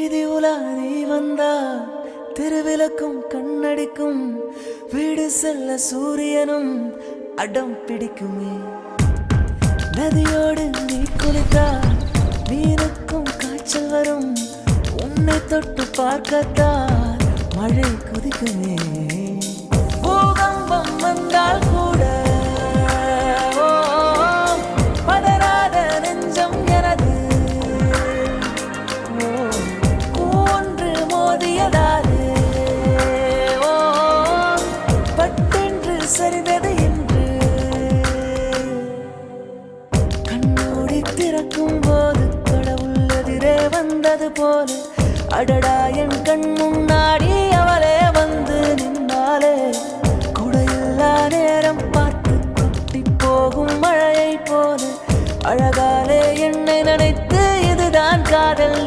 இது உலா நீ வந்தா திருவிளக்கும் கண்ணடிக்கும் வீடு செல்ல சூரியனும் அடம் பிடிக்குமே. நதியோடு நீ குளித்தா நீருக்கும் காய்ச்சல் வரும். உன்னை தொட்டு பார்க்கத்தான் மழை குதிக்குமே. பூகம்பம் வந்தால் கூட பதறாத நெஞ்சம் எனது. ஒன்று மோதியதாலே பட்டென்று சரிந்தது என்று. கண்ணோடி திறக்கும் போது கடவுள் எதிரே வந்தது போல அடடா என் கண் முன்னாடி அவளே வந்து நின்றாலே. குடையில்லா நேரம் பார்த்து கொட்டி போகும் மழையை போல அழகாலே என்னை நினைத்து இதுதான் காதல்.